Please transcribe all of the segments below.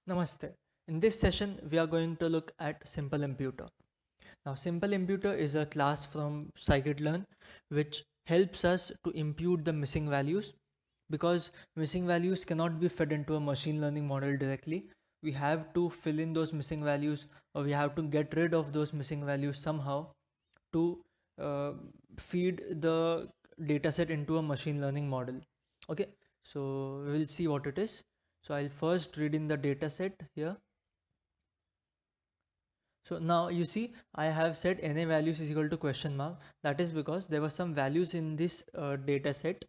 Namaste. In this session, we are going to look at Simple Imputer. Now, Simple Imputer is a class from scikit-learn which helps us to impute the missing values because missing values cannot be fed into a machine learning model directly. We have to fill in those missing values or we have to get rid of those missing values somehow to uh, feed the dataset into a machine learning model. Okay, so we will see what it is. So I'll first read in the dataset here. So now you see I have set NA values is equal to question mark. That is because there were some values in this data set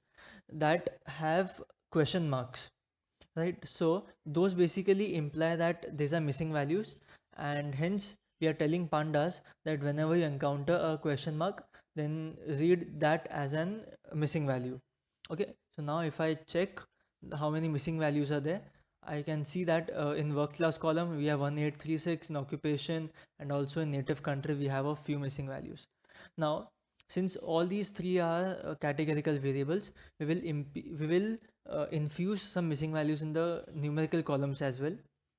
that have question marks, right? So those basically imply that these are missing values, and hence we are telling pandas that whenever you encounter a question mark, then read that as an missing value. Okay, so now if I check how many missing values are there, I can see that in work class column we have 1836, in occupation and also in native country we have a few missing values. Now since all these three are categorical variables, we will infuse some missing values in the numerical columns as well.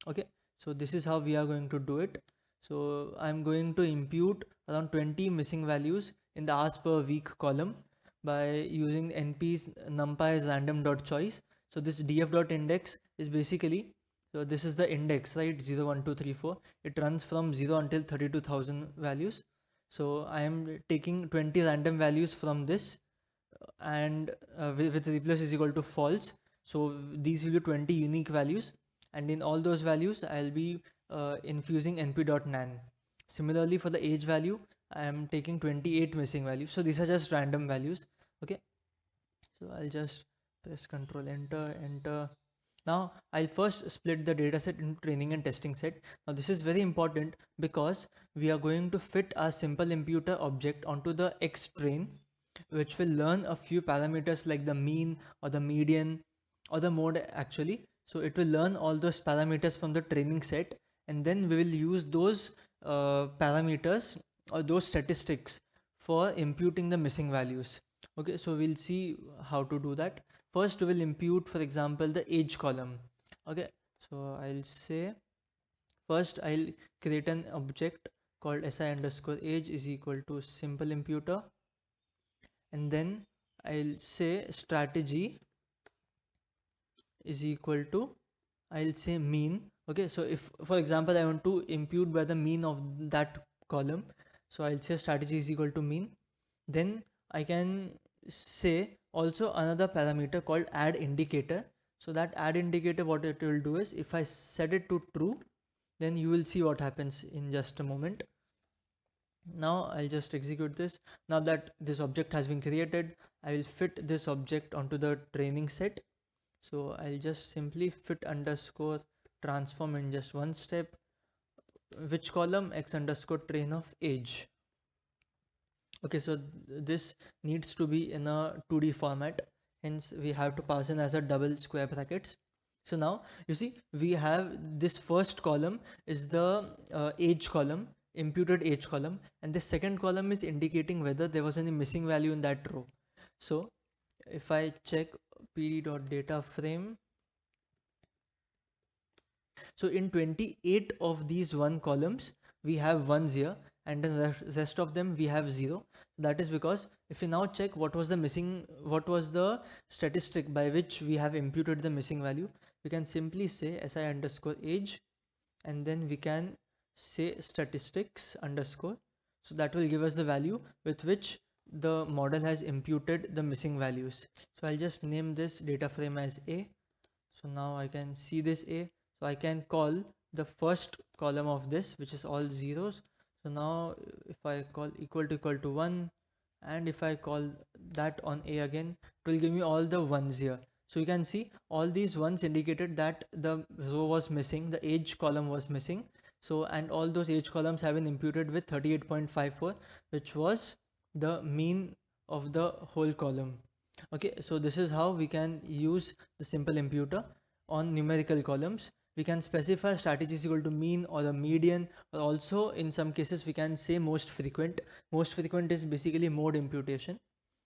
Okay, so this is how we are going to do it. So I'm going to impute around 20 missing values in the hours per week column by using np's numpy as random.choice. So this df.index is basically, so this is the index, right? 0 1 2 3 4. It runs from 0 until 32,000 values. So I am taking 20 random values from this and with replace is equal to false. So these will be 20 unique values, and in all those values I'll be infusing np.nan. Similarly for the age value, I am taking 28 missing values. So these are just random values. Okay, so I'll just press Control Enter. Now I'll first split the dataset into training and testing set. Now this is very important because we are going to fit our simple imputer object onto the xtrain, which will learn a few parameters like the mean or the median or the mode actually. So it will learn all those parameters from the training set, and then we will use those parameters or those statistics for imputing the missing values. Okay, so we'll see how to do that. First we will impute, for example, the age column. Okay, so I'll say first I'll create an object called si underscore age is equal to simple imputer, and then I'll say strategy is equal to, I'll say mean. Okay, so if for example I want to impute by the mean of that column, so I'll say strategy is equal to mean. Then I can say also another parameter called add indicator. So that add indicator, what it will do is if I set it to true, then you will see what happens in just a moment. Now I'll just execute this. Now that this object has been created, I will fit this object onto the training set. So I'll just simply fit underscore transform in just one step. Which column? X underscore train of age. Okay, so this needs to be in a 2D format, hence we have to pass in as a double square brackets. So now you see we have this first column is the age column, imputed age column, and the second column is indicating whether there was any missing value in that row. So if I check pd.data frame, so in 28 of these one columns, we have ones here, and the rest of them we have zero. That is because if you now check what was the missing, what was the statistic by which we have imputed the missing value, we can simply say si underscore age, and then we can say statistics underscore. So that will give us the value with which the model has imputed the missing values. So I'll just name this data frame as A. So now I can see this A. So I can call the first column of this, which is all zeros. So now if I call equal to 1, and if I call that on A again, it will give me all the ones here. So you can see all these ones indicated that the row was missing, the age column was missing. So and all those age columns have been imputed with 38.54, which was the mean of the whole column. Okay, so this is how we can use the simple imputer on numerical columns. We can specify strategy is equal to mean or the median, or also in some cases we can say most frequent. Most frequent is basically mode imputation.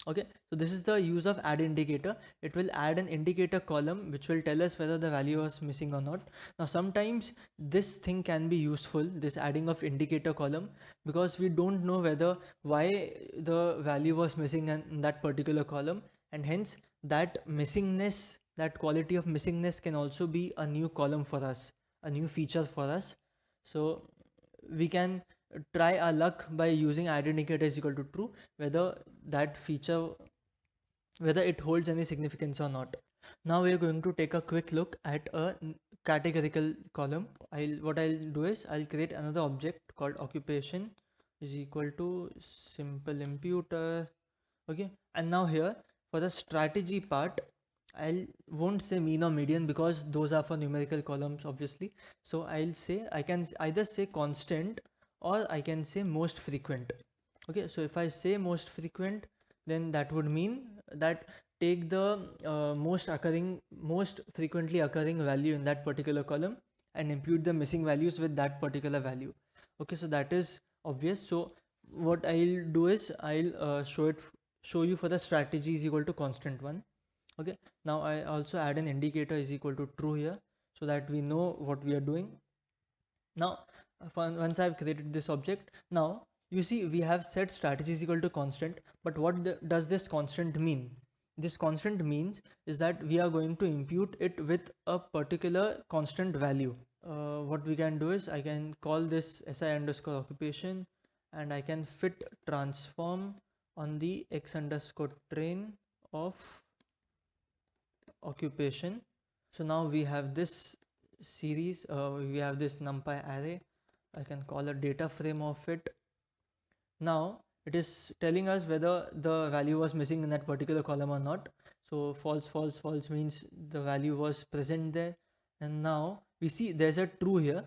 Okay, so this is the use of add indicator. It will add an indicator column which will tell us whether the value was missing or not. Now sometimes this thing can be useful, this adding of indicator column, because we don't know whether why the value was missing in that particular column, and hence that missingness, that quality of missingness can also be a new column for us, a new feature for us. So we can try our luck by using add indicator is equal to true, whether that feature, whether it holds any significance or not. Now we are going to take a quick look at a categorical column. What I'll do is I'll create another object called occupation is equal to simple imputer. Okay, and now here for the strategy part, I won't say mean or median because those are for numerical columns obviously. So I'll say, I can either say constant or I can say most frequent. Okay, so if I say most frequent, then that would mean that take the most frequently occurring value in that particular column and impute the missing values with that particular value. Okay, so that is obvious. So what I'll do is I'll show you for the strategy is equal to constant one. Okay, now I also add an indicator is equal to true here so that we know what we are doing. Now once I've created this object, now you see we have set strategy is equal to constant, but what does this constant mean? This constant means is that we are going to impute it with a particular constant value. What we can do is I can call this si underscore occupation, and I can fit transform on the x underscore train of occupation. So now we have this series, we have this numpy array. I can call a data frame of it. Now it is telling us whether the value was missing in that particular column or not. So false, false, false means the value was present there. And now we see there's a true here,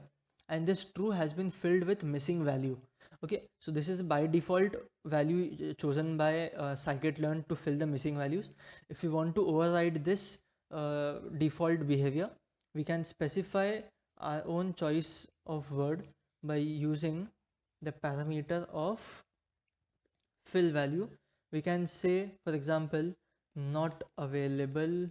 and this true has been filled with missing value. Okay, so this is by default value chosen by scikit-learn to fill the missing values. If we want to override this default behavior, we can specify our own choice of word by using the parameter of fill value. We can say, for example, not available,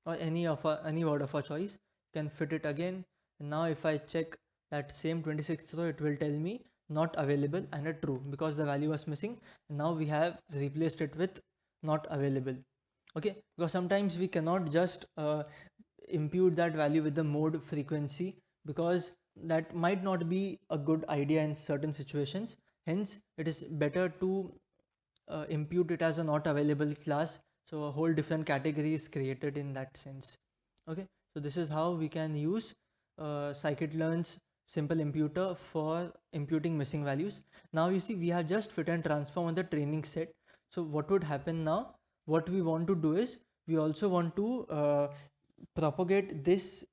or any word of our choice. You can fit it again. And now if I check that same 26th row, it will tell me not available and a true because the value was missing. And now we have replaced it with not available. Okay, because sometimes we cannot just impute that value with the mode frequency, because that might not be a good idea in certain situations. Hence it is better to impute it as a not available class, so a whole different category is created in that sense. Okay, so this is how we can use scikit-learn's simple imputer for imputing missing values. Now you see we have just fit and transform on the training set. So what would happen now, what we want to do is we also want to propagate this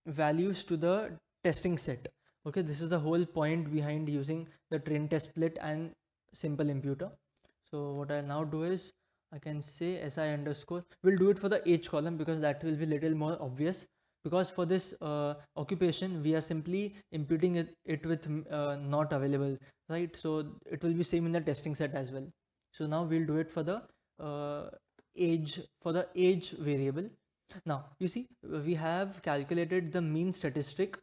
values to the testing set. Okay, this is the whole point behind using the train test split and simple imputer. So what I'll now do is I can say si underscore, we'll do it for the age column because that will be little more obvious, because for this occupation we are simply imputing it with not available, right? So it will be same in the testing set as well. So now we'll do it for the age, for the age variable. Now you see we have calculated the mean statistic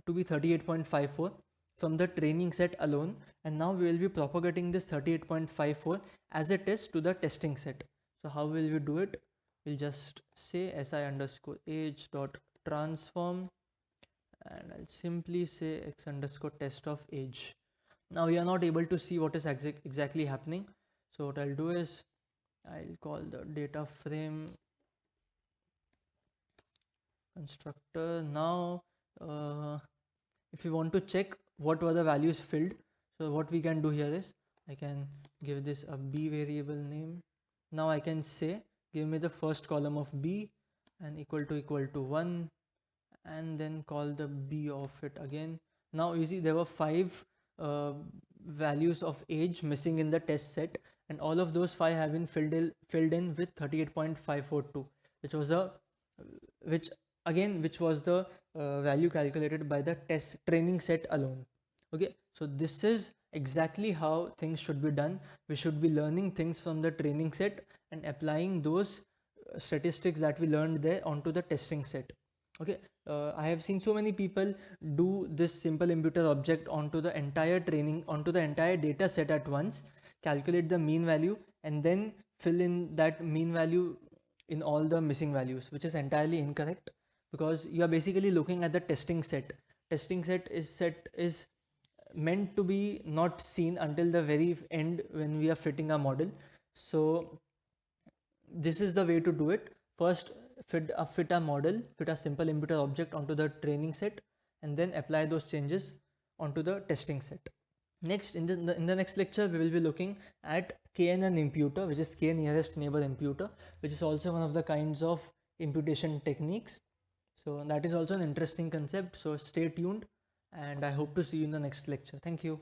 to be 38.54 from the training set alone, and now we will be propagating this 38.54 as a test to the testing set. So how will we do it? We'll just say si underscore age dot transform, and I'll simply say x underscore test of age. Now we are not able to see what is exactly happening, so what I'll do is I'll call the data frame constructor. Now if you want to check what were the values filled, so what we can do here is I can give this a b variable name. Now I can say give me the first column of b and equal to 1, and then call the b of it again. Now you see there were 5 values of age missing in the test set, and all of those 5 have been filled in with 38.542, which was a which was the value calculated by the test training set alone. Okay, so this is exactly how things should be done. We should be learning things from the training set and applying those statistics that we learned there onto the testing set. Okay, I have seen so many people do this simple imputer object onto the entire training, onto the entire data set at once, calculate the mean value, and then fill in that mean value in all the missing values, which is entirely incorrect, because you are basically looking at the testing set. Testing set is meant to be not seen until the very end when we are fitting a model. So this is the way to do it. First, fit a model, fit a simple imputer object onto the training set, and then apply those changes onto the testing set. Next, in the next lecture, we will be looking at KNN imputer, which is k nearest neighbor imputer, which is also one of the kinds of imputation techniques. So that is also an interesting concept. So stay tuned, and I hope to see you in the next lecture. Thank you.